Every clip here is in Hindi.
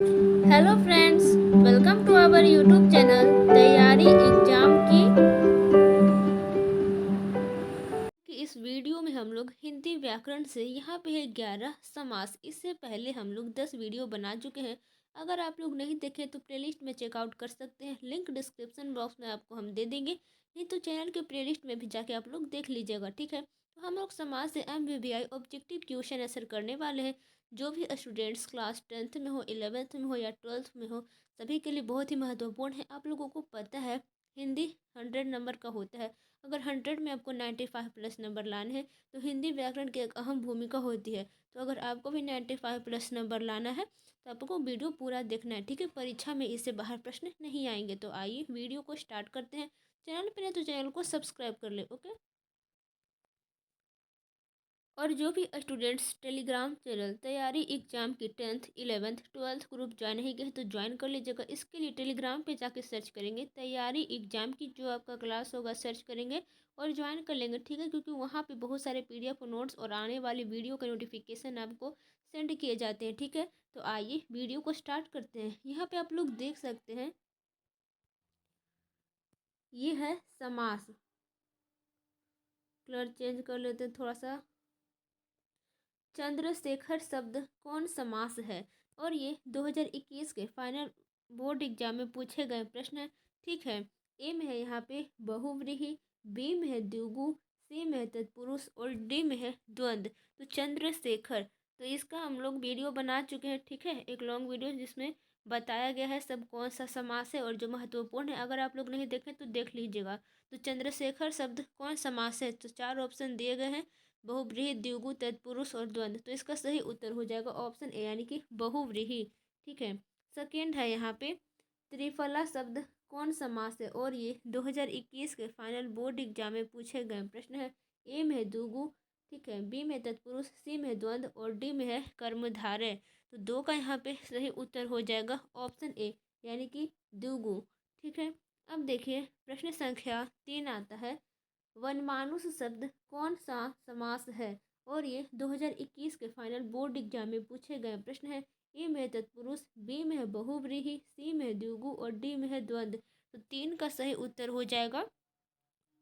Hello friends, welcome to our YouTube channel तैयारी एग्जाम की। इस वीडियो में हम लोग हिंदी व्याकरण से यहाँ पे है 11 समास। इससे पहले हम लोग 10 वीडियो बना चुके हैं। अगर आप लोग नहीं देखे तो प्लेलिस्ट में चेकआउट कर सकते हैं। लिंक डिस्क्रिप्शन बॉक्स में आपको हम दे देंगे, नहीं तो चैनल के प्लेलिस्ट में भी जाके आप लोग देख लीजिएगा, ठीक है। तो हम लोग समाज से MBBI ऑब्जेक्टिव क्वेश्चन आंसर करने वाले हैं। जो भी स्टूडेंट्स क्लास 10th में हो, 11th में हो या 12th में हो, सभी के लिए बहुत ही महत्वपूर्ण है। आप लोगों को पता है हिंदी 100 नंबर का होता है। अगर 100 में आपको 95 प्लस नंबर लाने हैं तो हिंदी व्याकरण की एक अहम भूमिका होती है। तो अगर आपको भी 95 प्लस नंबर लाना है तो आपको वीडियो पूरा देखना है, ठीक है। परीक्षा में इससे बाहर प्रश्न नहीं आएंगे। तो आइए वीडियो को स्टार्ट करते हैं। चैनल पर है तो चैनल को सब्सक्राइब कर ले, ओके। और जो भी स्टूडेंट्स टेलीग्राम चैनल तैयारी एग्जाम की 10th 11th 12th group join नहीं किए तो ज्वाइन कर लीजिएगा। इसके लिए टेलीग्राम पे जाके सर्च करेंगे तैयारी एग्जाम की, जो आपका क्लास होगा सर्च करेंगे और ज्वाइन कर लेंगे, ठीक है। क्योंकि वहाँ पे बहुत सारे PDF नोट्स और आने वाली वीडियो का नोटिफिकेशन आपको सेंड किए जाते हैं, ठीक है। तो आइए वीडियो को स्टार्ट करते हैं। यहाँ पे आप लोग देख सकते हैं, ये है समास। कलर चेंज कर लेते हैं थोड़ा सा। चंद्रशेखर शब्द कौन समास है? और ये 2021 के फाइनल बोर्ड एग्जाम में पूछे गए प्रश्न है, ठीक है। ए में है यहाँ पे बहुव्रीहि, बी में है द्विगु, सी में है तत्पुरुष और डी में है द्वंद्व। तो चंद्रशेखर, तो इसका हम लोग वीडियो बना चुके हैं, ठीक है। एक लॉन्ग वीडियो जिसमें बताया गया है सब कौन सा समास है और जो महत्वपूर्ण है। अगर आप लोग नहीं देखें तो देख लीजिएगा। तो चंद्रशेखर शब्द कौन समास है? तो 4 ऑप्शन दिए गए हैं, बहुव्रीहि, द्विगु, तत्पुरुष और द्वंद्व। तो इसका सही उत्तर हो जाएगा ऑप्शन ए, यानी कि बहुव्रीहि, ठीक है। सेकेंड है यहाँ पे त्रिफला शब्द कौन समास है? और ये 2021 के फाइनल बोर्ड एग्जाम में पूछे गए प्रश्न है। ए में है द्विगु, ठीक है, बी में तत्पुरुष, सी में द्वंद्व और डी में है कर्मधारय। तो दो का यहाँ पे सही उत्तर हो जाएगा ऑप्शन ए, यानी कि द्विगु, ठीक है। अब देखिए प्रश्न संख्या 3 आता है, वनमानुष शब्द कौन सा समास है? और ये 2021 के फाइनल बोर्ड एग्जाम में पूछे गए प्रश्न है। ए में है तत्पुरुष, बी में है बहुव्रीहि, सी में है द्विगु और डी में है द्वंद्व। तो 3 का सही उत्तर हो जाएगा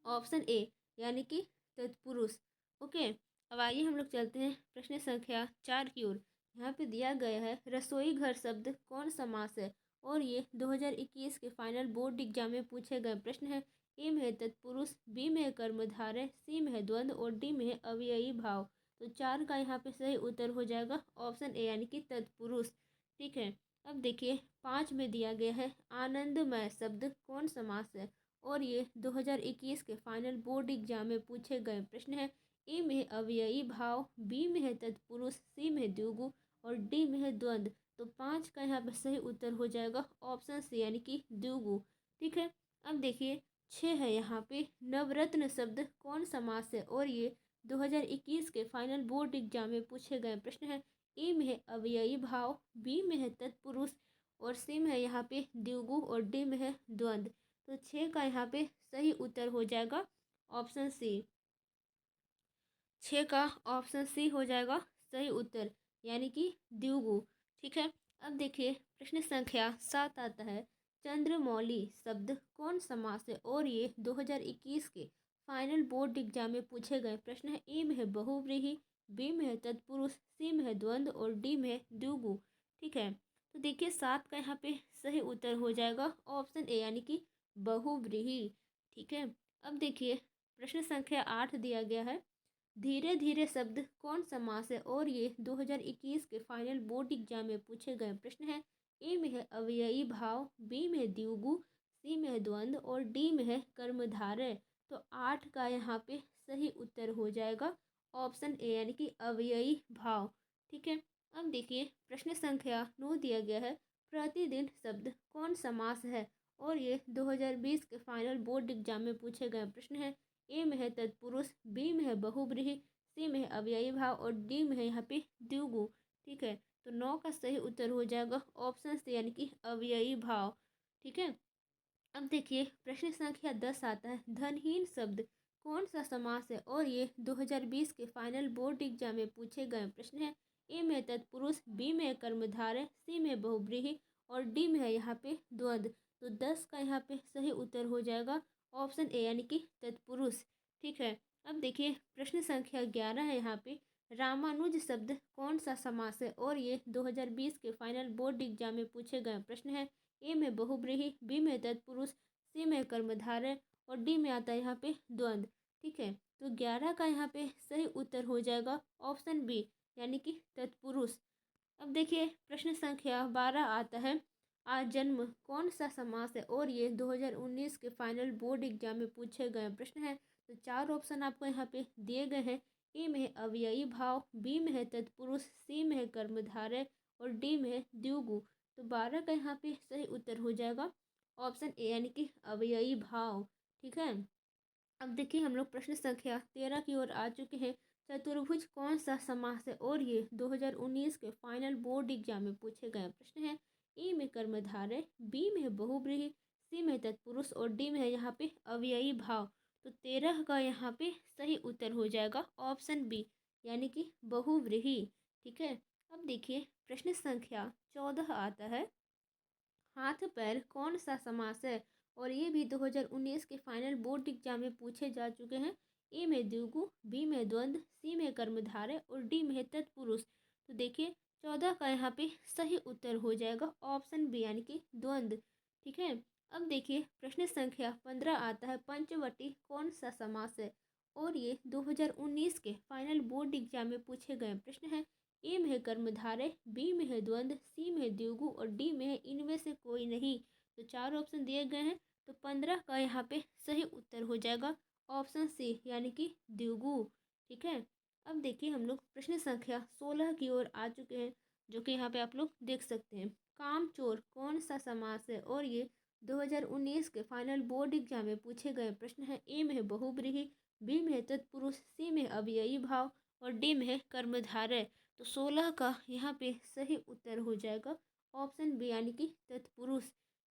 ऑप्शन ए, यानी कि तत्पुरुष, ओके। अब आइए हम लोग चलते हैं प्रश्न संख्या 4 की ओर। यहाँ पे दिया गया है रसोई घर शब्द कौन समास है? और ये 2021 के फाइनल बोर्ड एग्जाम में पूछे गए प्रश्न है। ए में है तत्पुरुष, बी में है कर्मधारय, सी में है द्वंद्व और डी में है अव्ययी भाव। तो 4 का यहाँ पे सही उत्तर हो जाएगा ऑप्शन ए, यानी कि तत्पुरुष, ठीक है। अब देखिए 5 में दिया गया है आनंदमय शब्द कौन समास है? और ये 2021 के फाइनल बोर्ड एग्जाम में पूछे गए प्रश्न है। ए में है अव्ययी भाव, बी में है तत्पुरुष, सी में है द्विगु और डी में है द्वंद्व। तो 5 का यहाँ पे सही उत्तर हो जाएगा ऑप्शन सी, यानी कि द्विगु, ठीक है। अब देखिए 6 है यहाँ पे नवरत्न शब्द कौन समास है? और ये 2021 के फाइनल बोर्ड एग्जाम में पूछे गए प्रश्न है। ए में है अव्ययी भाव, बी में है तत्पुरुष और सी में है यहाँ पे द्विगु और डी में है द्वंद्व। तो 6 का यहाँ पे सही उत्तर हो जाएगा ऑप्शन सी। 6 का ऑप्शन सी हो जाएगा सही उत्तर, यानी कि द्विगु, ठीक है। अब देखिए प्रश्न संख्या 7 आता है, चंद्रमौली शब्द कौन समास है? और ये 2021 के फाइनल बोर्ड एग्जाम में पूछे गए प्रश्न है। ए में है बहुव्रीहि, बी में है तत्पुरुष, सी में है द्वंद्व और डी में है द्विगु, ठीक है। तो देखिए 7 का यहाँ पे सही उत्तर हो जाएगा ऑप्शन ए, यानी कि बहुव्रीहि, ठीक है। अब देखिए प्रश्न संख्या 8 दिया गया है, धीरे धीरे शब्द कौन समास है? और ये 2021 के फाइनल बोर्ड एग्जाम में पूछे गए प्रश्न है। ए में है अव्ययी भाव, बी में है द्विगु, सी में है द्वंद्व और डी में है कर्मधारय। तो 8 का यहाँ पे सही उत्तर हो जाएगा ऑप्शन ए, यानी कि अव्ययी भाव, ठीक है। अब देखिए प्रश्न संख्या 9 दिया गया है, प्रतिदिन शब्द कौन समास है? और ये 2020 के फाइनल बोर्ड एग्जाम में पूछे गए प्रश्न है। ए में है तत्पुरुष, बी में है बहुव्रीहि, सी में है अव्ययी भाव और डी में है यहाँ पे द्विगु, ठीक है। तो 9 का सही उत्तर हो जाएगा ऑप्शन सी, यानी कि अव्ययी भाव, ठीक है। अब देखिए प्रश्न संख्या 10 आता है, धनहीन शब्द कौन सा समास है? और ये 2020 के फाइनल बोर्ड एग्जाम में पूछे गए प्रश्न है। ए में तत्पुरुष, बी में कर्मधारय, सी में बहुव्रीहि और डी में है यहाँ पे द्वंद्व। तो 10 का यहाँ पे सही उत्तर हो जाएगा ऑप्शन ए यानी कि तत्पुरुष। ठीक है, अब देखिए प्रश्न संख्या 11 है यहाँ पे। रामानुज शब्द कौन सा समास है और ये 2020 के फाइनल बोर्ड एग्जाम में पूछे गए प्रश्न है। ए में बहुव्रीहि, बी में तत्पुरुष, सी में कर्मधारय और डी में आता है यहाँ पे द्वंद्व। ठीक है, तो 11 का यहाँ पे सही उत्तर हो जाएगा ऑप्शन बी यानी कि तत्पुरुष। अब देखिए प्रश्न संख्या 12 आता है। आजन्म कौन सा समास है और ये 2019 के फाइनल बोर्ड एग्जाम में पूछे गए प्रश्न है। तो 4 ऑप्शन आपको यहाँ पे दिए गए हैं। ए में है अव्ययी भाव, बी में है तत्पुरुष, सी में है कर्मधारय और डी में है द्विगु। तो 12 का यहाँ पे सही उत्तर हो जाएगा ऑप्शन ए यानी कि अव्ययी भाव। ठीक है, अब देखिए हम लोग प्रश्न संख्या 13 की ओर आ चुके हैं। चतुर्भुज कौन सा समास है और ये 2019 के फाइनल बोर्ड एग्जाम में पूछे गए प्रश्न है। ए में कर्मधारय, बी में है बहुव्रीहि, सी में तत्पुरुष और डी में है यहाँ पे अव्ययी भाव। तो 13 का यहाँ पे सही उत्तर हो जाएगा ऑप्शन बी यानी कि बहुव्रीहि। ठीक है, अब देखिए प्रश्न संख्या 14 आता है। हाथ पैर कौन सा समास है और ये भी 2019 के फाइनल बोर्ड एग्जाम में पूछे जा चुके हैं। ए में द्विगु, बी में द्वंद्व, सी में कर्मधारय और डी में तत्पुरुष। तो देखिए 14 का यहाँ पे सही उत्तर हो जाएगा ऑप्शन बी यानी कि द्वंद्व। ठीक है, अब देखिए प्रश्न संख्या 15 आता है। पंचवटी कौन सा समास है और ये 2019 के फाइनल बोर्ड एग्जाम में पूछे गए प्रश्न है। ए में है कर्मधारय, बी में है द्वंद्व, सी में है द्विगु और डी में है इनमें से कोई नहीं। तो 4 ऑप्शन दिए गए हैं। तो 15 का यहाँ पे सही उत्तर हो जाएगा ऑप्शन सी यानी कि द्विगु। ठीक है, अब देखिए हम लोग प्रश्न संख्या 16 की ओर आ चुके हैं, जो कि यहाँ पे आप लोग देख सकते हैं। कामचोर कौन सा समास है और ये 2019 के फाइनल बोर्ड एग्जाम में पूछे गए प्रश्न है। ए में है बहुव्रीहि, बी में है तत्पुरुष, सी में अव्ययी भाव और डी में है कर्मधारय। तो 16 का यहाँ पे सही उत्तर हो जाएगा ऑप्शन बी यानी कि तत्पुरुष।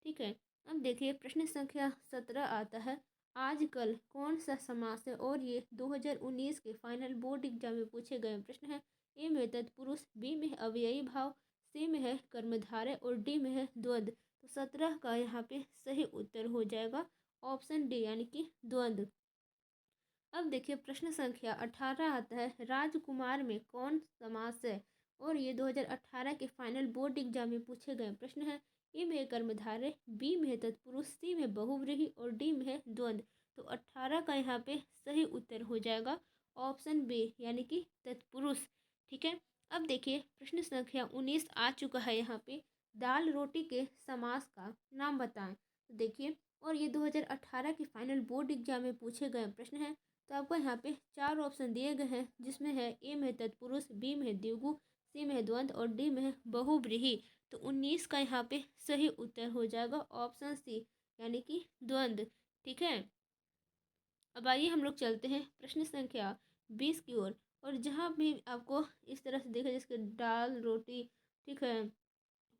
ठीक है, अब देखिए प्रश्न संख्या 17 आता है। आजकल कौन सा समास है और ये 2019 के फाइनल बोर्ड एग्जाम में पूछे गए प्रश्न है। ए में तत्पुरुष, बी में अव्ययी भाव, सी में है कर्मधारय और डी में है द्वंद्व। तो 17 का यहाँ पे सही उत्तर हो जाएगा ऑप्शन डी यानी कि द्वंद्व। अब देखिए प्रश्न संख्या 18 आता है। राजकुमार में कौन समास है और ये 2018 के फाइनल बोर्ड एग्जाम में पूछे गए प्रश्न है। ए में कर्मधारय, बी में तत्पुरुष, सी में बहुव्रीहि और डी में द्वंद्व। तो 18 का यहाँ पे सही उत्तर हो जाएगा ऑप्शन बी यानी कि तत्पुरुष। ठीक है, अब देखिए प्रश्न संख्या 19 आ चुका है यहाँ पे। दाल रोटी के समास का नाम बताएं। तो देखिए और ये 2018 के फाइनल बोर्ड एग्जाम में पूछे गए प्रश्न है। तो आपको यहाँ पे 4 ऑप्शन दिए गए हैं, जिसमें है ए में तत्पुरुष, बी में द्विगु, सी में द्वंद्व और डी में बहुव्रीहि। तो 19 का यहाँ पे सही उत्तर हो जाएगा ऑप्शन सी यानी कि द्वंद्व। ठीक है, अब आइए हम लोग चलते हैं प्रश्न संख्या 20 की ओर। और जहाँ भी आपको इस तरह से देखा जैसे दाल रोटी, ठीक है,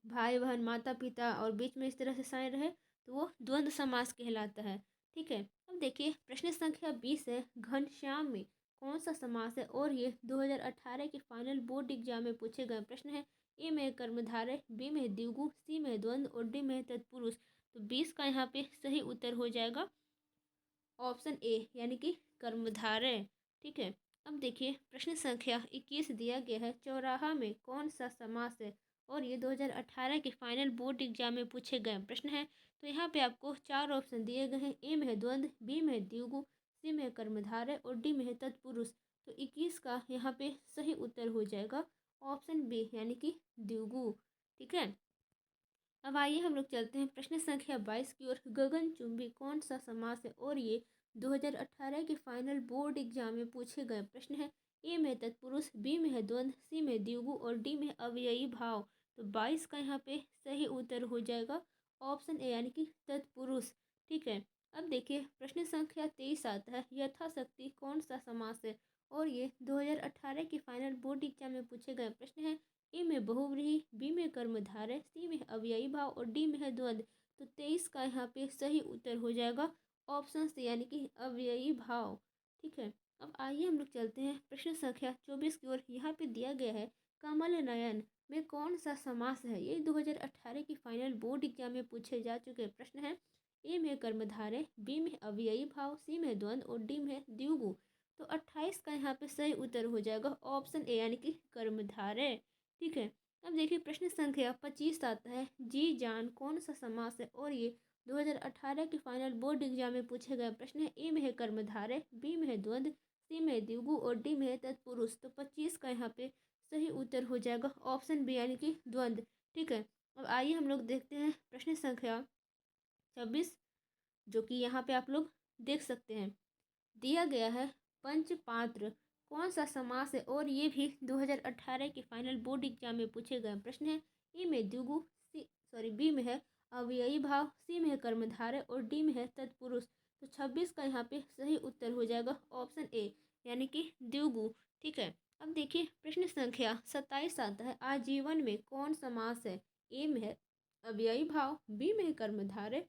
भाई बहन, माता पिता और बीच में इस तरह से साइन रहे तो वो द्वंद्व समास कहलाता है। ठीक है, अब देखिए प्रश्न संख्या 20 है। घनश्याम में कौन सा समास है और ये 2018 के फाइनल बोर्ड एग्जाम में पूछे गए प्रश्न है। ए में कर्मधारय, बी में द्विगु, सी में द्वंद्व और डी में तत्पुरुष। तो 20 का यहाँ पे सही उत्तर हो जाएगा ऑप्शन ए यानी कि कर्मधारय। ठीक है, अब देखिए प्रश्न संख्या 21 दिया गया है। चौराहा में कौन सा समास है और ये 2018 के फाइनल बोर्ड एग्जाम में पूछे गए प्रश्न है। तो यहाँ पे आपको 4 ऑप्शन दिए गए हैं। ए में द्वंद्व, बी में द्विगु, सी में कर्मधारय और डी में तत्पुरुष। तो 21 का यहाँ पे सही उत्तर हो जाएगा ऑप्शन बी यानी कि द्विगु। ठीक है, अब आइए हम लोग चलते हैं प्रश्न संख्या 22 की ओर। गगनचुंबी कौन सा समास है और ये 2018 के फाइनल बोर्ड एग्जाम में पूछे गए प्रश्न है। ए में तत्पुरुष, बी में द्वंद्व, सी में द्विगु और डी में अव्ययी भाव। तो 22 का यहाँ पे सही उत्तर हो जाएगा ऑप्शन ए यानी कि तत्पुरुष। ठीक है, अब देखिए प्रश्न संख्या 23 आता है। यथाशक्ति कौन सा समास है और ये 2018 के फाइनल बोर्ड एग्जाम में पूछे गए प्रश्न है। ए में बहुव्रीहि, बी में कर्मधारय, सी में अव्ययी भाव और डी में द्वंद्व। तो 23 का यहाँ पे सही उत्तर हो जाएगा ऑप्शन सी यानी कि अव्ययी भाव। ठीक है, अब आइए हम लोग चलते हैं प्रश्न संख्या 24 की ओर। यहाँ पे दिया गया है कमल नयन में कौन सा समास है? ये 2018 की फाइनल बोर्ड एग्जाम में पूछे जा चुके प्रश्न हैं। ए में कर्मधारय, बी में अव्ययी भाव, सी में द्वंद्व और डी में द्विगु। तो 28 का यहाँ पे सही उत्तर हो जाएगा ऑप्शन ए यानी कि कर्मधारय। ठीक है। अब देखिए प्रश्न संख्या 25 आता है, जी जान कौन सा समास है? और ये 2018 के फाइनल बोर्ड एग्जाम में पूछे गए प्रश्न है। ए में है कर्मधारय, बी में है द्वंद्व, सी में है द्विगु और डी में है तत्पुरुष। तो 25 का यहाँ पे सही उत्तर हो जाएगा ऑप्शन बी यानी कि द्वंद्व। ठीक है। अब आइए हम लोग देखते हैं प्रश्न संख्या 26, जो कि यहाँ पे आप लोग देख सकते हैं। दिया गया है पंचपात्र कौन सा समास है? और ये भी 2018 के फाइनल बोर्ड एग्जाम में पूछे गए प्रश्न है। ए में द्विगु, बी में है अव्ययी भाव, सी में है कर्मधारय और डी में है तत्पुरुष। तो 26 का यहाँ पे सही उत्तर हो जाएगा ऑप्शन ए यानी कि द्विगु। ठीक है। अब देखिए प्रश्न संख्या 27 आता है, आजीवन में कौन समास है? ए में है अव्ययी भाव, बी में है कर्मधारय,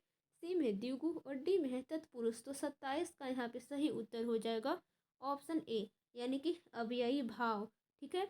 सी में द्विगु और डी में है तत्पुरुष। तो 27 का यहाँ पे सही उत्तर हो जाएगा ऑप्शन ए यानी कि अव्ययी भाव। ठीक है।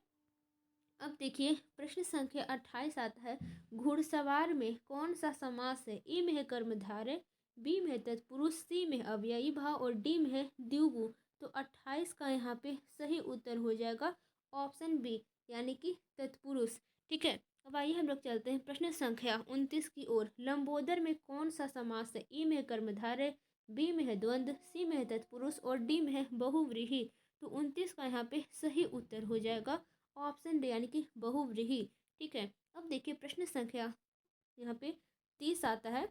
अब देखिए प्रश्न संख्या 28 आता है, घुड़सवार में कौन सा समास है? ए में है कर्मधारय, बी में है तत्पुरुष, सी में अव्ययी भाव और डी में है द्विगु। तो 28 का यहाँ पे सही उत्तर हो जाएगा ऑप्शन बी यानी कि तत्पुरुष। ठीक है। अब आइए हम लोग चलते हैं प्रश्न संख्या 29 की ओर। लंबोदर में कौन सा समास है? ए में है कर्मधारय, बी में है द्वंद्व, सी में है तत्पुरुष और डी में है बहुव्रीहि। तो 29 का यहाँ पे सही उत्तर हो जाएगा ऑप्शन डी यानी कि बहुव्रीहि। ठीक है। अब देखिए प्रश्न संख्या यहाँ पे 30 आता है,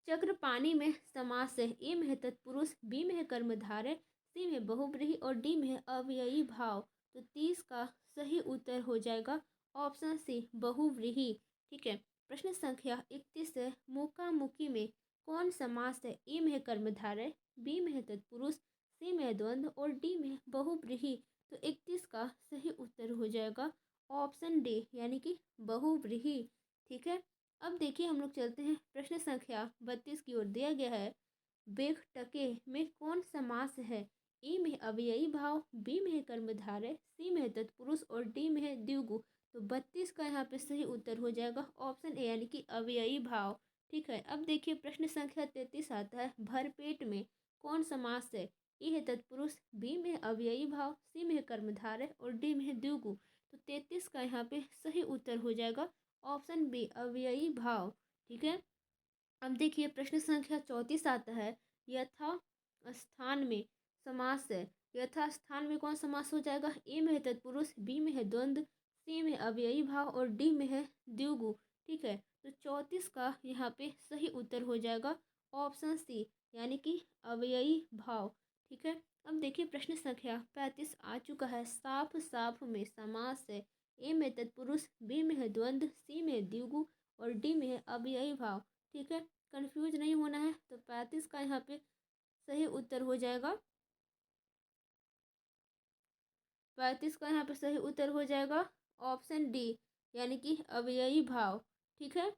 चक्रपाणी में समास है। ए में है तत्पुरुष, बी में है कर्मधारय, सी में बहुव्रीहि और डी में है अव्ययी भाव। तो 30 का सही उत्तर हो जाएगा ऑप्शन सी बहुव्रीहि। ठीक है। प्रश्न संख्या 31 है, मुकामुकी में कौन समास है? ए में है कर्मधारय, बी में है तत्पुरुष, सी में है द्वंद्व और डी में है बहुव्रीहि। तो 31 का सही उत्तर हो जाएगा ऑप्शन डी यानी कि बहुव्रीहि। ठीक है। अब देखिए हम लोग चलते हैं प्रश्न संख्या 32 की ओर। दिया गया है, बेखटके में कौन समास है? ए में अव्ययी भाव, बी में है कर्मधारय, सी में है तत्पुरुष और डी में है द्विगु। तो 32 का यहाँ पे सही उत्तर हो जाएगा ऑप्शन ए यानी कि अव्ययी भाव। ठीक है। अब देखिए प्रश्न संख्या 33 आता है, भरपेट में कौन समास है? ए है तत्पुरुष, बी में है अव्ययी भाव, सी में है कर्मधारय और डी में है द्विगु। तो 33 का यहाँ पे सही उत्तर हो जाएगा ऑप्शन बी अव्ययी भाव। ठीक है। अब देखिए प्रश्न संख्या 34 आता है, यथा स्थान में समास है। यथा स्थान में कौन समास हो जाएगा? ए में है तत्पुरुष, बी में है द्वंद्व, सी में अव्ययी भाव और डी में है द्विगु। ठीक है। तो 34 का यहाँ पे सही उत्तर हो जाएगा ऑप्शन सी यानी कि अव्ययी भाव। ठीक है। अब देखिए प्रश्न संख्या 35 आ चुका है, साफ साफ में समास है। ए में तत्पुरुष, बी में है द्वंद्व, सी में द्विगु और डी में है अव्ययी भाव। ठीक है। कंफ्यूज नहीं होना है। तो 35 का यहाँ पे सही उत्तर हो जाएगा, 35 का यहाँ पे सही उत्तर हो जाएगा ऑप्शन डी यानी कि अव्ययी भाव। ठीक है।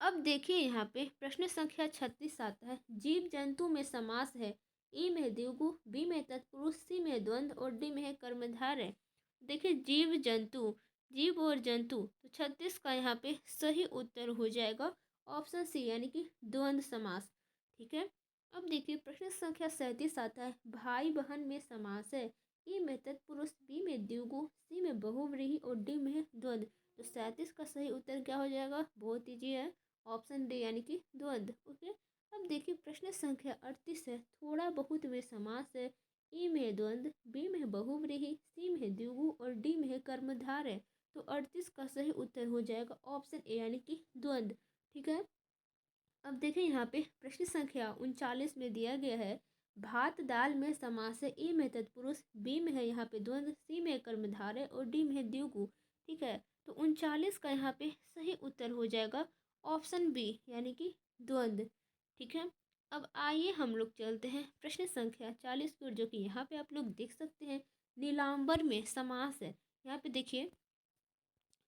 अब देखिए यहाँ पे प्रश्न संख्या 36 आता है, जीव जंतु में समास है। ए में द्विगु, बी में तत्पुरुष, सी में द्वंद्व और डी में है कर्मधारय। देखिए जीव जंतु, जीव और जंतु। तो 36 का यहाँ पे सही उत्तर हो जाएगा ऑप्शन सी यानी कि द्वंद्व समास। ठीक है। अब देखिए प्रश्न संख्या 37 आता है, भाई बहन में समास है। ए में तत्पुरुष, बी में द्विगु, सी में बहुव्रीहि और डी में है द्वंद्व। तो 37 का सही उत्तर क्या हो जाएगा? बहुत ईजी है, ऑप्शन डी यानी कि द्वंद्व। ओके। अब देखिए प्रश्न संख्या 38 है, थोड़ा बहुत में समास है। ए में द्वंद्व, बी में बहुव्रीहि, सी में द्विगु और डी में कर्मधारय। तो 38 का सही उत्तर हो जाएगा ऑप्शन ए यानी कि द्वंद्व। ठीक है। अब देखिए यहाँ पे प्रश्न संख्या 39 में दिया गया है, भात दाल में समास है। ए में तत्पुरुष, बी में है यहाँ पे द्वंद्व, सी में कर्मधारय और डी में द्विगु। ठीक है। तो 39 का यहाँ पे सही उत्तर हो जाएगा ऑप्शन बी यानी कि द्वंद्व। ठीक है। अब आइए हम लोग चलते हैं प्रश्न संख्या 40 की ओर, जो कि यहाँ पे आप लोग देख सकते हैं, नीलांबर में समास है। यहाँ पे देखिए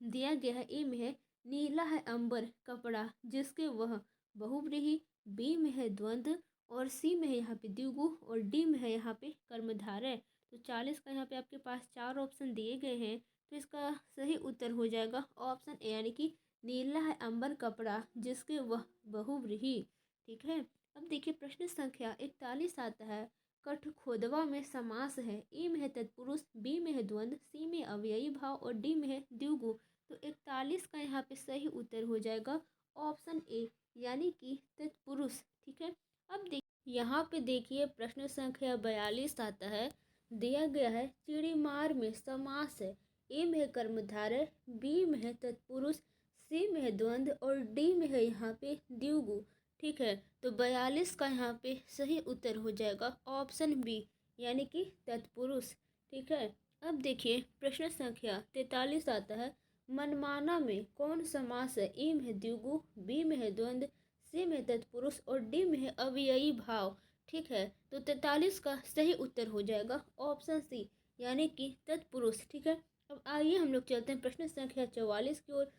दिया गया है, ए में है नीला है अंबर कपड़ा जिसके वह बहुव्रीहि, बी में है द्वंद्व और सी में है यहाँ पे द्विगु और डी में है यहाँ पे कर्मधारय। तो 40 का यहाँ पे आपके पास 4 ऑप्शन दिए गए हैं, तो इसका सही उत्तर हो जाएगा ऑप्शन ए, यानी कि नीला है अंबर कपड़ा जिसके वह बहुव्रीहि। ठीक है। अब देखिए प्रश्न संख्या 41 आता है, कठखोदवा में समास है, ए में है तत्पुरुष, बी में है द्वंद्व, सी में अव्ययी भाव और डी में है द्विगु। तो 41 का यहाँ पे सही उत्तर हो जाएगा ऑप्शन ए, यानी कि तत्पुरुष। ठीक है। अब देखिए यहाँ पे देखिए प्रश्न संख्या 42 आता है, दिया गया है चिड़ीमार में समास है, ए में है कर्मधारय, बी में है तत्पुरुष, सी में है द्वंद्व और डी में है यहाँ पे द्विगु। ठीक है। तो 42 का यहाँ पे सही उत्तर हो जाएगा ऑप्शन बी, यानी कि तत्पुरुष। ठीक है। अब देखिए प्रश्न संख्या 43 आता है, मनमाना में कौन समास है, ए में है द्विगु, बी में है द्वंद्व, सी में तत्पुरुष और डी में है अव्ययी भाव। ठीक है। तो 43 का सही उत्तर हो जाएगा ऑप्शन सी, यानी कि तत्पुरुष। ठीक है। अब आइए हम लोग चलते हैं प्रश्न संख्या 44 की ओर।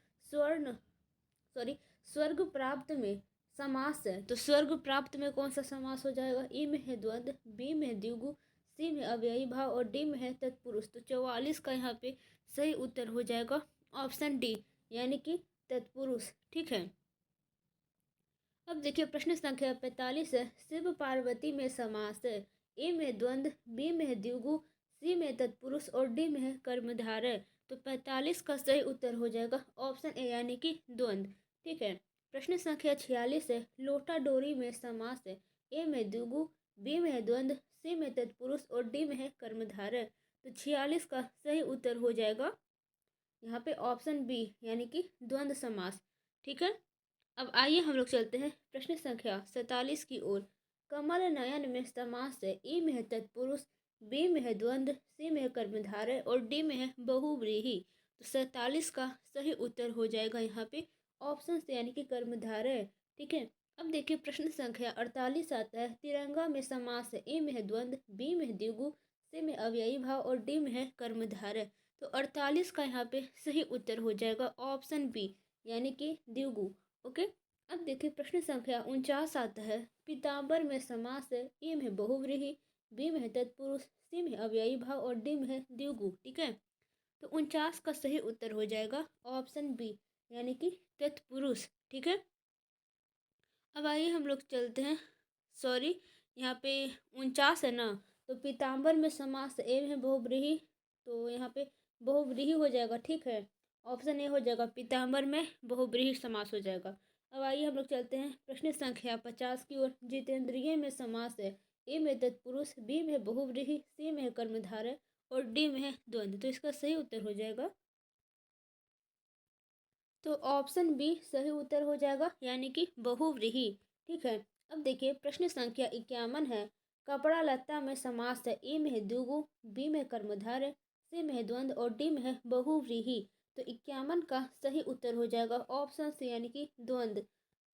स्वर्ग प्राप्त में समास है, तो स्वर्ग प्राप्त में कौन सा समास हो जाएगा, ए में है द्वंद्व, बी में है द्विगु, सी में अव्ययी भाव और डी में है तत्पुरुष। तो 44 का यहाँ पे सही उत्तर हो जाएगा ऑप्शन डी, यानी कि तत्पुरुष। ठीक है। अब देखिए प्रश्न संख्या 45 है, शिव पार्वती में समास है, ए में द्वंद्व, बी में है द्विगु, सी में तत्पुरुष और डी में है कर्मधारय। तो 45 का सही उत्तर हो जाएगा ऑप्शन ए, यानी कि द्वंद्व। ठीक है। प्रश्न संख्या 46 है, लोटा डोरी में समास है, ए में द्विगु, बी में है द्वंद्व, सी में तत्पुरुष और डी में है कर्मधारय। तो 46 का सही उत्तर हो जाएगा यहाँ पे ऑप्शन बी, यानी कि द्वंद्व समास। ठीक है। अब आइए हम लोग चलते हैं प्रश्न संख्या 47 की ओर। कमल नयन में समास है, ए में है तत्पुरुष, बी में है द्वंद्व, सी में है कर्मधारय और डी में है बहुव्रीहि। तो 47 का सही उत्तर हो जाएगा यहाँ पे ऑप्शन से, यानी कि कर्मधारय। ठीक है। अब देखिए प्रश्न संख्या 48 आता है, तिरंगा में समास है, ए में है द्वंद्व, बी में है द्विगु, सी में अव्ययी भाव और डी में है कर्मधारय। तो 48 का यहाँ पे सही उत्तर हो जाएगा ऑप्शन बी, यानी कि द्विगु। ओके। अब देखिए प्रश्न संख्या 49 आता है, पीताम्बर में समास है, ए में बहुव्रीहि, बी में तत्पुरुष, सी में अव्ययी भाव और डी में द्विगु। ठीक है। तो 49 का सही उत्तर हो जाएगा ऑप्शन बी, यानी कि तत्पुरुष। ठीक है। अब आइए हम लोग चलते हैं, यहाँ पे 49 है ना, तो पीताम्बर में समास ए में बहुव्रीहि, तो यहाँ पे बहुव्रीहि हो जाएगा। ठीक है। ऑप्शन ए हो जाएगा, पीताम्बर में बहुव्रीहि समास हो जाएगा। अब आइए हम लोग चलते हैं प्रश्न संख्या 50 की ओर। जितेंद्रिय में समास है, ए में तत्पुरुष, बी में बहुव्रीहि, सी में कर्मधारय और डी में द्वंद्व। तो इसका सही उत्तर हो जाएगा, तो ऑप्शन बी सही उत्तर हो जाएगा, यानी कि बहुव्रीहि। ठीक है। अब देखिए प्रश्न संख्या 51 है, कपड़ा लत्ता में समास है, ए में द्विगु, बी में कर्मधारय, सी में द्वंद्व और डी में बहुव्रीहि। तो 51 का सही उत्तर हो जाएगा ऑप्शन सी, यानी कि द्वंद्व।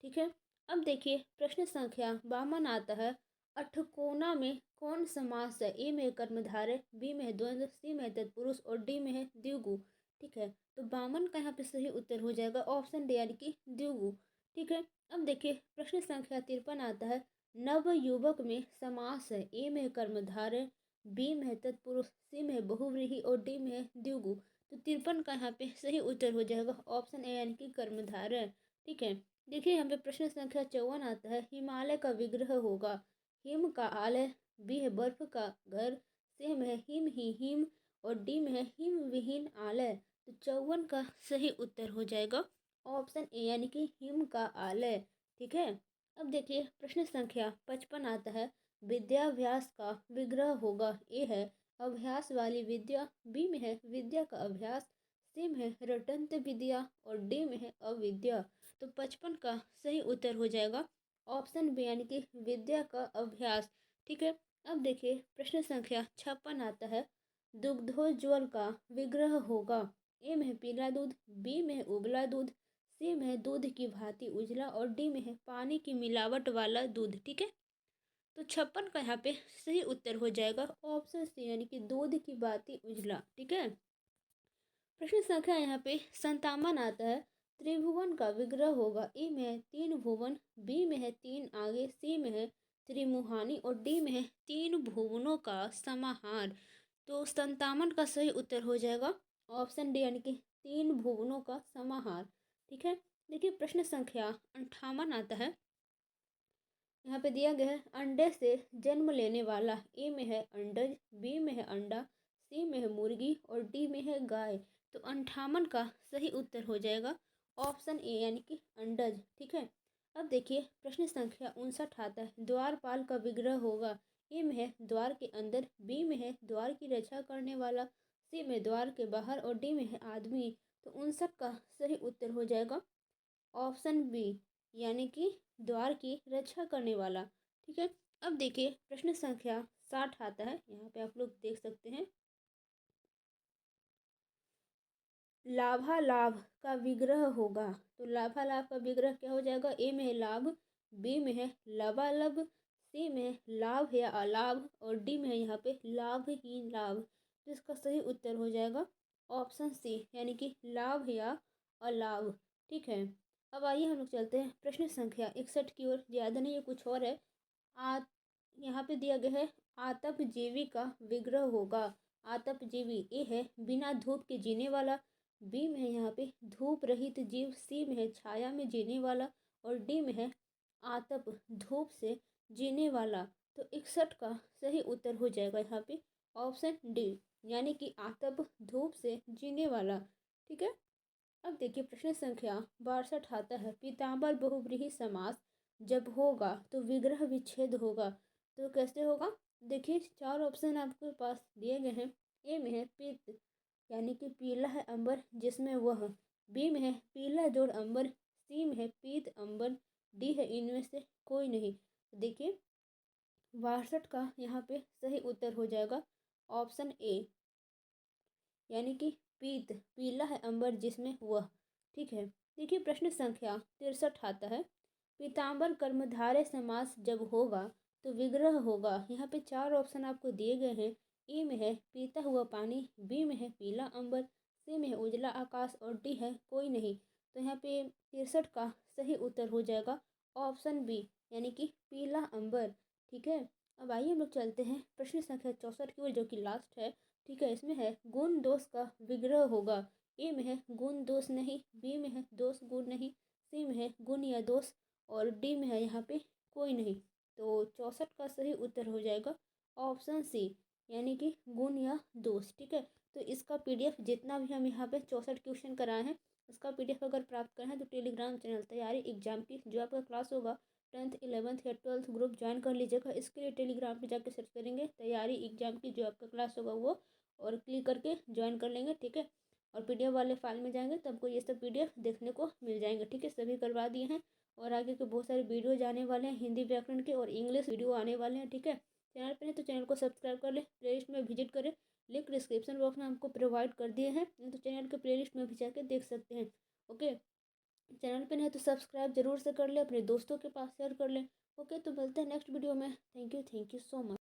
ठीक है। अब देखिए प्रश्न संख्या 52 आता है, अठकोना में कौन समास है, ए में कर्मधारय, बी में द्वंद्व, सी में तत्पुरुष और डी में द्विगु। ठीक है। तो 52 का यहाँ पे सही उत्तर हो जाएगा ऑप्शन डी, यानी कि द्विगु। ठीक है। अब देखिए प्रश्न संख्या 53 आता है, नव युवक में समास है, ए में कर्मधारय, बी में तत्पुरुष, सी में बहुव्रीहि और डी में द्विगु। तो 53 का यहाँ पे सही उत्तर हो जाएगा ऑप्शन ए, यानी कि कर्मधारय। ठीक है। देखिए यहाँ पे प्रश्न संख्या 54 आता है, हिमालय का विग्रह होगा, हिम का आलय, बी है बर्फ का घर, सी में हिम ही हिम और डी में हिम विहीन आलय। तो 54 का सही उत्तर हो जाएगा ऑप्शन ए, यानी कि हिम का आलय। ठीक है। अब देखिए प्रश्न संख्या 55 आता है, विद्याभ्यास का विग्रह होगा, ए है अभ्यास वाली विद्या, बी में है विद्या का अभ्यास, सी में है रटंत विद्या और डी में है अविद्या। तो 55 का सही उत्तर हो जाएगा ऑप्शन बी, यानी कि विद्या का अभ्यास। ठीक है। अब देखिए प्रश्न संख्या 56 आता है, दुग्धोज्वल का विग्रह होगा, ए में पीला दूध, बी में उबला दूध, सी में दूध की भांति उजला और डी में पानी की मिलावट वाला दूध। ठीक है। तो 56 का यहाँ पे सही उत्तर हो जाएगा ऑप्शन सी, यानी कि दूध की भांति उजला। ठीक है। प्रश्न संख्या यहाँ पे 57 आता है, त्रिभुवन का विग्रह होगा, ए में 3 भुवन, बी में 3 आगे, सी में त्रिमुहानी और डी में 3 भुवनों का समाहार। तो संतावन का सही उत्तर हो जाएगा ऑप्शन डी, यानी कि 3 भुवनों का समाहार। ठीक है, देखिए प्रश्न संख्या 58 आता है। यहाँ पे दिया गया है अंडे से जन्म लेने वाला। ए में है अंडज, बी में है अंडा, सी में है मुर्गी और डी में है गाय। तो 58 का सही उत्तर हो जाएगा ऑप्शन ए, यानी कि अंडज। ठीक है, अब देखिए प्रश्न संख्या 59 आता है। द्वारपाल का विग्रह होगा। ए में है द्वार के अंदर, बी में है द्वार की रक्षा करने वाला, सी में द्वार के बाहर और डी में है आदमी। तो 59 का सही उत्तर हो जाएगा ऑप्शन बी, यानी कि द्वार की रक्षा करने वाला। ठीक है, अब देखिए प्रश्न संख्या 60 आता है। यहाँ पे आप लोग देख सकते हैं, लाभालाभ का विग्रह होगा। तो लाभालाभ का विग्रह क्या हो जाएगा? ए में है लाभ, बी में है लबालब, सी में है लाभ या अलाभ और डी में है यहाँ पे लाभहीन लाभ। तो इसका सही उत्तर हो जाएगा ऑप्शन सी, यानी कि लाभ या अलाभ। ठीक है, अब आइए हम लोग चलते हैं प्रश्न संख्या 61 की ओर। ज़्यादा नहीं, ये कुछ और है। आ यहाँ पे दिया गया है आतपजीवी का विग्रह होगा। आतपजीवी ए है बिना धूप के जीने वाला, बी में है यहाँ पे धूप रहित जीव, सी में है छाया में जीने वाला और डी में है आतप धूप से जीने वाला। तो 61 का सही उत्तर हो जाएगा यहाँ पे ऑप्शन डी, यानी कि आतप धूप से जीने वाला। ठीक है, अब देखिए प्रश्न संख्या 62 आता है। पीताम्बर बहुव्रीहि समास जब होगा तो विग्रह विच्छेद होगा। तो कैसे होगा? देखिए 4 ऑप्शन आपके पास दिए गए हैं। ए में है पीत, यानी कि पीला है अंबर जिसमें वह, बी में है पीला जोड़ अंबर, सी में है पीत अंबर, डी है इनमें से कोई नहीं। देखिए 62 का यहाँ पे सही उत्तर हो जाएगा ऑप्शन ए, यानी कि पीत, पीला है अंबर जिसमें वह। ठीक है, देखिए प्रश्न संख्या 63 आता है। पीताम्बर कर्मधारय समास जब होगा तो विग्रह होगा। यहाँ पे 4 ऑप्शन आपको दिए गए हैं। ए में है पीता हुआ पानी, बी में है पीला अंबर, सी में है उजला आकाश और डी है कोई नहीं। तो यहाँ पे 63 का सही उत्तर हो जाएगा ऑप्शन बी, यानी कि पीला अंबर। ठीक है, अब आइए हम लोग चलते हैं प्रश्न संख्या 64 की ओर, जो कि लास्ट है। ठीक है, इसमें है गुण दोष का विग्रह होगा। ए में है गुण दोष नहीं, बी में है दोष गुण नहीं, सी में है गुण या दोष और डी में है यहाँ पे कोई नहीं। तो 64 का सही उत्तर हो जाएगा ऑप्शन सी, यानी कि गुण या दोष। ठीक है, तो इसका पीडीएफ जितना भी हम यहाँ पे 64 क्वेश्चन कराए हैं, उसका पीडीएफ अगर प्राप्त करें तो टेलीग्राम चैनल तैयारी एग्जाम की जो आपका क्लास होगा 10th 11th या 12th ग्रुप ज्वाइन कर लीजिएगा। इसके लिए टेलीग्राम पे जाकर सर्च करेंगे तैयारी एग्जाम की जो आपका क्लास होगा वो, और क्लिक करके ज्वाइन कर लेंगे। ठीक है, और पीडीएफ वाले फाइल में जाएंगे तो आपको ये सब पीडीएफ देखने को मिल जाएंगे। ठीक है, सभी करवा दिए हैं और आगे के बहुत सारे वीडियो जाने वाले हैं, हिंदी व्याकरण के और इंग्लिश वीडियो आने वाले हैं। ठीक है, चैनल पर है तो चैनल को सब्सक्राइब कर ले, प्ले लिस्ट में विजिट करें, लिंक डिस्क्रिप्शन बॉक्स में हमको प्रोवाइड कर दिए हैं, तो चैनल के प्ले लिस्ट में भी जाकर देख सकते हैं। ओके, चैनल पे नहीं तो सब्सक्राइब जरूर से कर ले, अपने दोस्तों के पास शेयर कर ले। ओके, तो मिलते हैं नेक्स्ट वीडियो में। Thank you so much.